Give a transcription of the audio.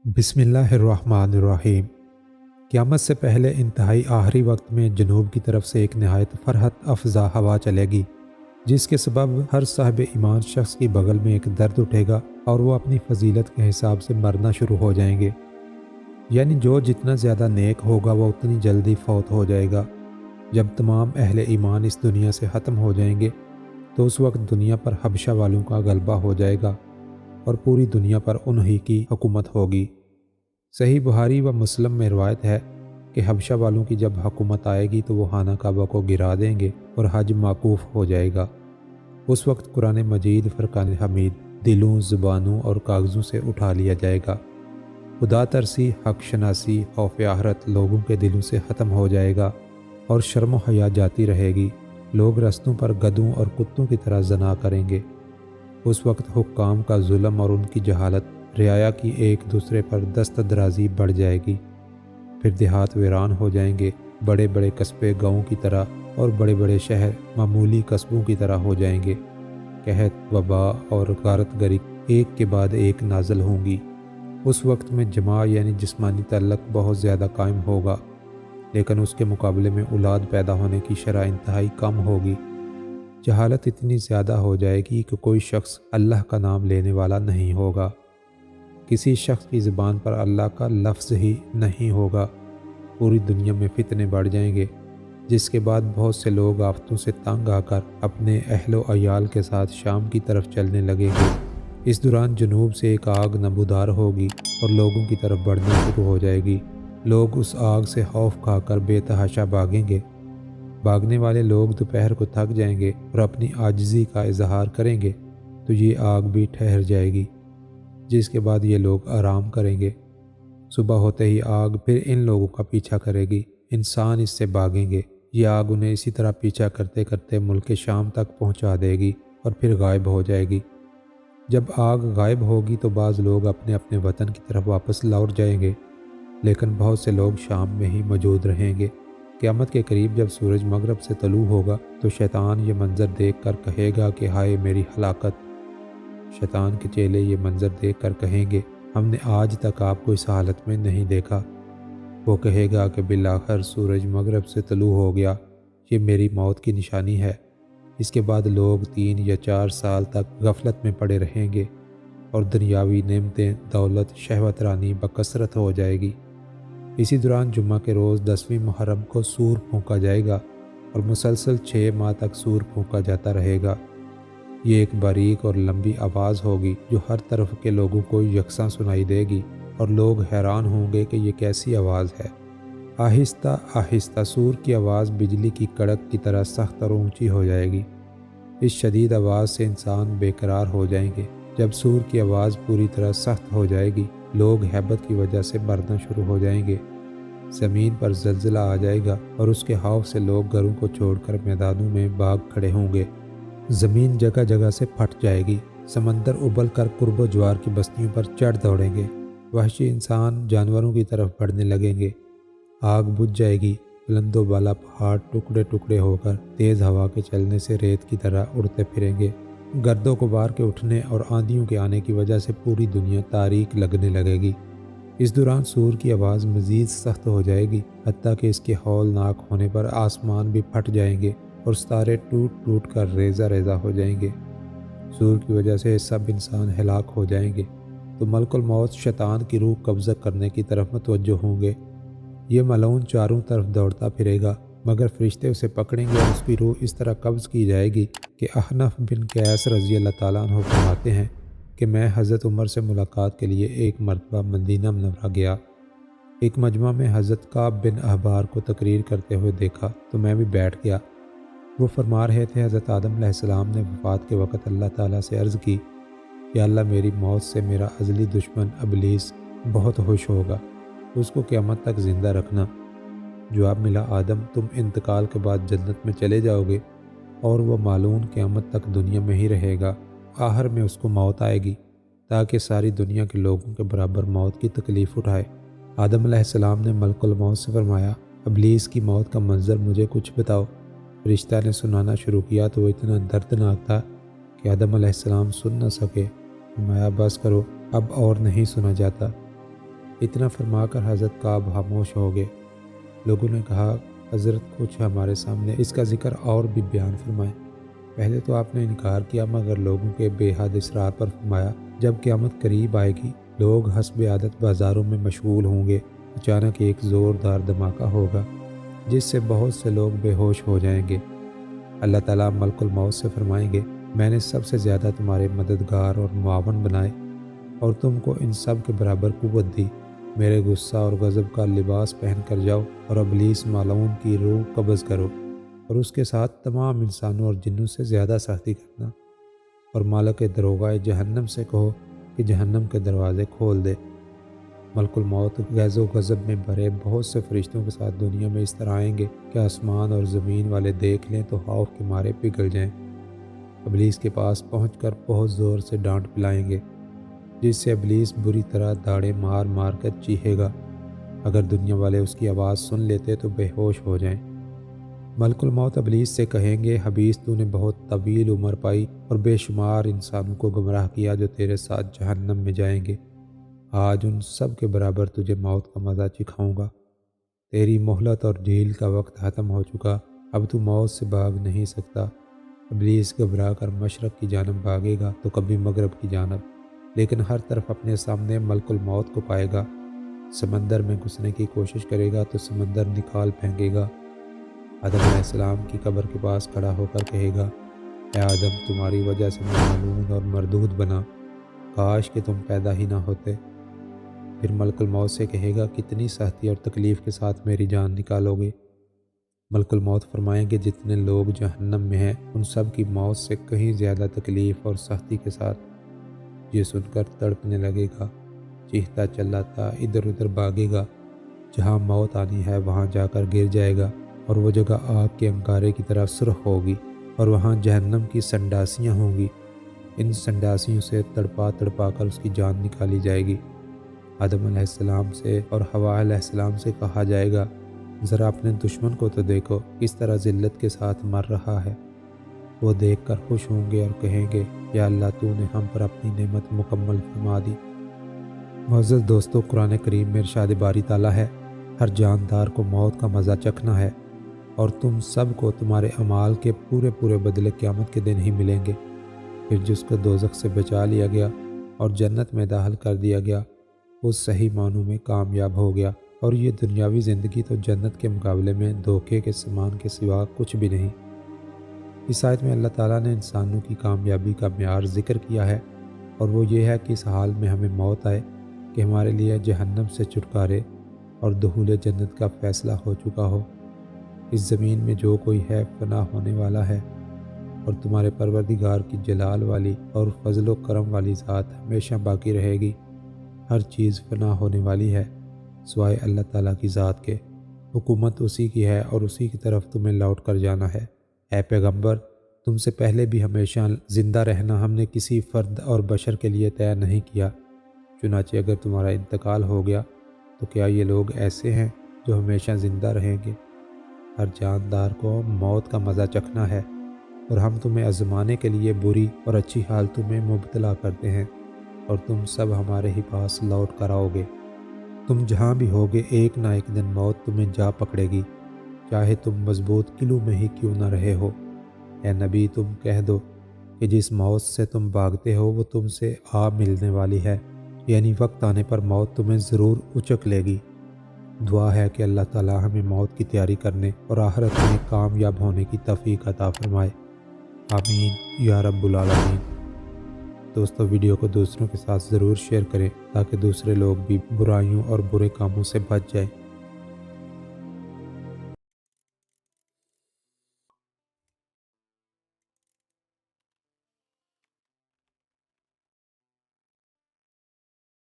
بسم اللہ الرحمن الرحیم۔ قیامت سے پہلے انتہائی آخری وقت میں جنوب کی طرف سے ایک نہایت فرحت افزا ہوا چلے گی، جس کے سبب ہر صاحب ایمان شخص کی بغل میں ایک درد اٹھے گا اور وہ اپنی فضیلت کے حساب سے مرنا شروع ہو جائیں گے۔ یعنی جو جتنا زیادہ نیک ہوگا وہ اتنی جلدی فوت ہو جائے گا۔ جب تمام اہل ایمان اس دنیا سے ختم ہو جائیں گے تو اس وقت دنیا پر حبشہ والوں کا غلبہ ہو جائے گا اور پوری دنیا پر انہی کی حکومت ہوگی۔ صحیح بخاری و مسلم میں روایت ہے کہ حبشہ والوں کی جب حکومت آئے گی تو وہ خانہ کعبہ کو گرا دیں گے اور حج موقوف ہو جائے گا۔ اس وقت قرآن مجید فرقان حمید دلوں، زبانوں اور کاغذوں سے اٹھا لیا جائے گا۔ خدا ترسی، حق شناسی، خوف آخرت لوگوں کے دلوں سے ختم ہو جائے گا اور شرم و حیا جاتی رہے گی۔ لوگ رستوں پر گدھوں اور کتوں کی طرح زنا کریں گے۔ اس وقت حکام کا ظلم اور ان کی جہالت، رعایا کی ایک دوسرے پر دست درازی بڑھ جائے گی۔ پھر دیہات ویران ہو جائیں گے، بڑے بڑے قصبے گاؤں کی طرح اور بڑے بڑے شہر معمولی قصبوں کی طرح ہو جائیں گے۔ قحط، وبا اور غارت گری ایک کے بعد ایک نازل ہوں گی۔ اس وقت میں جماع یعنی جسمانی تعلق بہت زیادہ قائم ہوگا، لیکن اس کے مقابلے میں اولاد پیدا ہونے کی شرح انتہائی کم ہوگی۔ جہالت اتنی زیادہ ہو جائے گی کہ کوئی شخص اللہ کا نام لینے والا نہیں ہوگا۔ کسی شخص کی زبان پر اللہ کا لفظ ہی نہیں ہوگا۔ پوری دنیا میں فتنے بڑھ جائیں گے، جس کے بعد بہت سے لوگ آفتوں سے تنگ آ کر اپنے اہل و عیال کے ساتھ شام کی طرف چلنے لگیں گے۔ اس دوران جنوب سے ایک آگ نمودار ہوگی اور لوگوں کی طرف بڑھنا شروع ہو جائے گی۔ لوگ اس آگ سے خوف کھا کر بے تحاشا بھاگیں گے۔ بھاگنے والے لوگ دوپہر کو تھک جائیں گے اور اپنی عاجزی کا اظہار کریں گے تو یہ آگ بھی ٹھہر جائے گی، جس کے بعد یہ لوگ آرام کریں گے۔ صبح ہوتے ہی آگ پھر ان لوگوں کا پیچھا کرے گی۔ انسان اس سے بھاگیں گے۔ یہ آگ انہیں اسی طرح پیچھا کرتے کرتے ملک شام تک پہنچا دے گی اور پھر غائب ہو جائے گی۔ جب آگ غائب ہوگی تو بعض لوگ اپنے اپنے وطن کی طرف واپس لوٹ جائیں گے، لیکن بہت سے لوگ شام میں ہی موجود رہیں گے۔ قیامت کے قریب جب سورج مغرب سے طلوع ہوگا تو شیطان یہ منظر دیکھ کر کہے گا کہ ہائے میری ہلاکت۔ شیطان کے چیلے یہ منظر دیکھ کر کہیں گے ہم نے آج تک آپ کو اس حالت میں نہیں دیکھا۔ وہ کہے گا کہ بالآخر سورج مغرب سے طلوع ہو گیا، یہ میری موت کی نشانی ہے۔ اس کے بعد لوگ 3 یا 4 سال تک غفلت میں پڑے رہیں گے اور دنیاوی نعمتیں، دولت، شہوت رانی بکثرت ہو جائے گی۔ اسی دوران جمعہ کے روز 10ویں محرم کو سور پھونکا جائے گا اور مسلسل 6 ماہ تک سور پھونکا جاتا رہے گا۔ یہ ایک باریک اور لمبی آواز ہوگی جو ہر طرف کے لوگوں کو یکساں سنائی دے گی اور لوگ حیران ہوں گے کہ یہ کیسی آواز ہے۔ آہستہ آہستہ سور کی آواز بجلی کی کڑک کی طرح سخت اور اونچی ہو جائے گی۔ اس شدید آواز سے انسان بے قرار ہو جائیں گے۔ جب سور کی آواز پوری طرح سخت ہو جائے گی، لوگ ہیبت کی وجہ سے مرنا شروع ہو جائیں گے۔ زمین پر زلزلہ آ جائے گا اور اس کے خوف سے لوگ گھروں کو چھوڑ کر میدانوں میں بھاگ کھڑے ہوں گے۔ زمین جگہ جگہ سے پھٹ جائے گی۔ سمندر ابل کر قرب و جوار کی بستیوں پر چڑھ دوڑیں گے۔ وحشی انسان جانوروں کی طرف بڑھنے لگیں گے۔ آگ بجھ جائے گی۔ بلند و بالا پہاڑ ٹکڑے ٹکڑے ہو کر تیز ہوا کے چلنے سے ریت کی طرح اڑتے پھریں گے۔ گرد و غبار کے اٹھنے اور آندھیوں کے آنے کی وجہ سے پوری دنیا تاریک لگنے لگے گی۔ اس دوران سور کی آواز مزید سخت ہو جائے گی، حتیٰ کہ اس کے ہولناک ہونے پر آسمان بھی پھٹ جائیں گے اور ستارے ٹوٹ ٹوٹ کر ریزہ ریزہ ہو جائیں گے۔ سور کی وجہ سے سب انسان ہلاک ہو جائیں گے تو ملک الموت شیطان کی روح قبضہ کرنے کی طرف متوجہ ہوں گے۔ یہ ملعون چاروں طرف دوڑتا پھرے گا، مگر فرشتے اسے پکڑیں گے اور اس کی روح اس طرح قبض کی جائے گی کہ احنف بن قیس رضی اللہ تعالیٰ عنہ فرماتے ہیں کہ میں حضرت عمر سے ملاقات کے لیے ایک مرتبہ مدینہ منورہ گیا۔ ایک مجمع میں حضرت کعب بن احبار کو تقریر کرتے ہوئے دیکھا تو میں بھی بیٹھ گیا۔ وہ فرما رہے تھے حضرت آدم علیہ السلام نے وفات کے وقت اللہ تعالیٰ سے عرض کی، یا اللہ میری موت سے میرا ازلی دشمن ابلیس بہت خوش ہوگا، اس کو قیامت تک زندہ رکھنا۔ جواب ملا، آدم تم انتقال کے بعد جنت میں چلے جاؤ گے اور وہ مالون قیامت تک دنیا میں ہی رہے گا۔ آخر میں اس کو موت آئے گی تاکہ ساری دنیا کے لوگوں کے برابر موت کی تکلیف اٹھائے۔ آدم علیہ السلام نے ملک الموت سے فرمایا، ابلیس کی موت کا منظر مجھے کچھ بتاؤ۔ فرشتہ نے سنانا شروع کیا تو وہ اتنا دردناک تھا کہ آدم علیہ السلام سن نہ سکے۔ فرمایا بس کرو، اب اور نہیں سنا جاتا۔ اتنا فرما کر حضرت کعب خاموش ہو گئے۔ لوگوں نے کہا حضرت کچھ ہمارے سامنے اس کا ذکر اور بھی بیان فرمائیں۔ پہلے تو آپ نے انکار کیا، مگر لوگوں کے بے حد اصرار پر فرمایا جب قیامت قریب آئے گی لوگ حسب عادت بازاروں میں مشغول ہوں گے، اچانک ایک زوردار دھماکہ ہوگا جس سے بہت سے لوگ بے ہوش ہو جائیں گے۔ اللہ تعالیٰ ملک الموت سے فرمائیں گے میں نے سب سے زیادہ تمہارے مددگار اور معاون بنائے اور تم کو ان سب کے برابر قوت دی، میرے غصہ اور غضب کا لباس پہن کر جاؤ اور ابلیس ملعون کی روح قبض کرو اور اس کے ساتھ تمام انسانوں اور جنوں سے زیادہ سختی کرنا، اور مالک دروغہ جہنم سے کہو کہ جہنم کے دروازے کھول دے۔ ملک الموت غیظ و غضب میں بھرے بہت سے فرشتوں کے ساتھ دنیا میں اس طرح آئیں گے کہ آسمان اور زمین والے دیکھ لیں تو خوف کے مارے پگھل جائیں۔ ابلیس کے پاس پہنچ کر بہت زور سے ڈانٹ پلائیں گے جس سے ابلیس بری طرح داڑیں مار مار کر چیخے گا، اگر دنیا والے اس کی آواز سن لیتے تو بے ہوش ہو جائیں۔ ملک الموت ابلیس سے کہیں گے حبیث تو نے بہت طویل عمر پائی اور بے شمار انسانوں کو گمراہ کیا جو تیرے ساتھ جہنم میں جائیں گے، آج ان سب کے برابر تجھے موت کا مزہ چکھاؤں گا، تیری مہلت اور ڈھیل کا وقت ختم ہو چکا، اب تو موت سے بھاگ نہیں سکتا۔ ابلیس گھبرا کر مشرق کی جانب بھاگے گا تو کبھی مغرب کی جانب، لیکن ہر طرف اپنے سامنے ملک الموت کو پائے گا۔ سمندر میں گھسنے کی کوشش کرے گا تو سمندر نکال پھینکے گا۔ آدم علیہ السلام کی قبر کے پاس کھڑا ہو کر کہے گا اے آدم تمہاری وجہ سے میں ملعون اور مردود بنا، کاش کہ تم پیدا ہی نہ ہوتے۔ پھر ملک الموت سے کہے گا کتنی سختی اور تکلیف کے ساتھ میری جان نکالو گے۔ ملک الموت فرمائیں گے جتنے لوگ جہنم میں ہیں ان سب کی موت سے کہیں زیادہ تکلیف اور سختی کے ساتھ۔ یہ سن کر تڑپنے لگے گا، چیختا چلاتا ادھر ادھر بھاگے گا، جہاں موت آنی ہے وہاں جا کر گر جائے گا اور وہ جگہ آگ کے انگارے کی طرح سرخ ہوگی اور وہاں جہنم کی سنڈاسیاں ہوں گی، ان سنڈاسیوں سے تڑپا تڑپا کر اس کی جان نکالی جائے گی۔ آدم علیہ السلام سے اور حوا علیہ السلام سے کہا جائے گا ذرا اپنے دشمن کو تو دیکھو کس طرح ذلت کے ساتھ مر رہا ہے۔ وہ دیکھ کر خوش ہوں گے اور کہیں گے یا اللہ تو نے ہم پر اپنی نعمت مکمل فرما دی۔ معزز دوستو، قرآن کریم میں ارشاد باری تعالیٰ ہے ہر جاندار کو موت کا مزہ چکھنا ہے اور تم سب کو تمہارے اعمال کے پورے پورے بدلے قیامت کے دن ہی ملیں گے۔ پھر جس کو دوزخ سے بچا لیا گیا اور جنت میں داخل کر دیا گیا وہ صحیح معنوں میں کامیاب ہو گیا، اور یہ دنیاوی زندگی تو جنت کے مقابلے میں دھوکے کے سامان کے سوا کچھ بھی نہیں۔ اس آیت میں اللہ تعالیٰ نے انسانوں کی کامیابی کا معیار ذکر کیا ہے، اور وہ یہ ہے کہ اس حال میں ہمیں موت آئے کہ ہمارے لیے جہنم سے چھٹکارے اور دخول جنت کا فیصلہ ہو چکا ہو۔ اس زمین میں جو کوئی ہے فنا ہونے والا ہے، اور تمہارے پروردگار کی جلال والی اور فضل و کرم والی ذات ہمیشہ باقی رہے گی۔ ہر چیز فنا ہونے والی ہے سوائے اللہ تعالیٰ کی ذات کے، حکومت اسی کی ہے اور اسی کی طرف تمہیں لوٹ کر جانا ہے۔ اے پیغمبر، تم سے پہلے بھی ہمیشہ زندہ رہنا ہم نے کسی فرد اور بشر کے لیے طے نہیں کیا، چنانچہ اگر تمہارا انتقال ہو گیا تو کیا یہ لوگ ایسے ہیں جو ہمیشہ زندہ رہیں گے؟ ہر جاندار کو موت کا مزہ چکھنا ہے، اور ہم تمہیں آزمانے کے لیے بری اور اچھی حالتوں میں مبتلا کرتے ہیں، اور تم سب ہمارے ہی پاس لوٹ کر آؤ گے۔ تم جہاں بھی ہوگے ایک نہ ایک دن موت تمہیں جا پکڑے گی، چاہے تم مضبوط قلعوں میں ہی کیوں نہ رہے ہو۔ اے نبی، تم کہہ دو کہ جس موت سے تم بھاگتے ہو وہ تم سے آ ملنے والی ہے، یعنی وقت آنے پر موت تمہیں ضرور اچک لے گی۔ دعا ہے کہ اللہ تعالیٰ ہمیں موت کی تیاری کرنے اور آخرت میں کامیاب ہونے کی توفیق عطا فرمائے، آمین یا رب العالمین۔ دوستو، ویڈیو کو دوسروں کے ساتھ ضرور شیئر کریں تاکہ دوسرے لوگ بھی برائیوں اور برے کاموں سے بچ جائیں۔